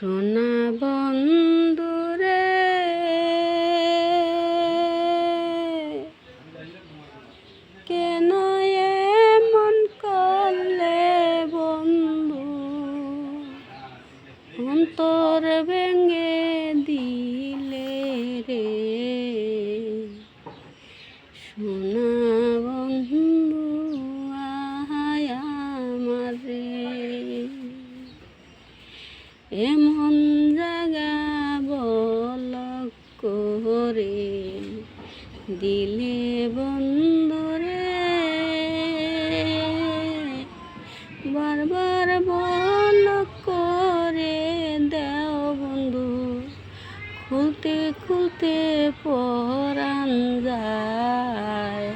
সোনা বন্ধুরে কেন এমন করলে বন্ধু, অন্তর ভেঙে দিলে রে সোনা বন্ধু আয় আমারে। এমন জায়গা বল করে দিলে বন্ধুরে, বারবার বল করে দাও বন্ধু, খুলতে খুলতে পরাণ যায়।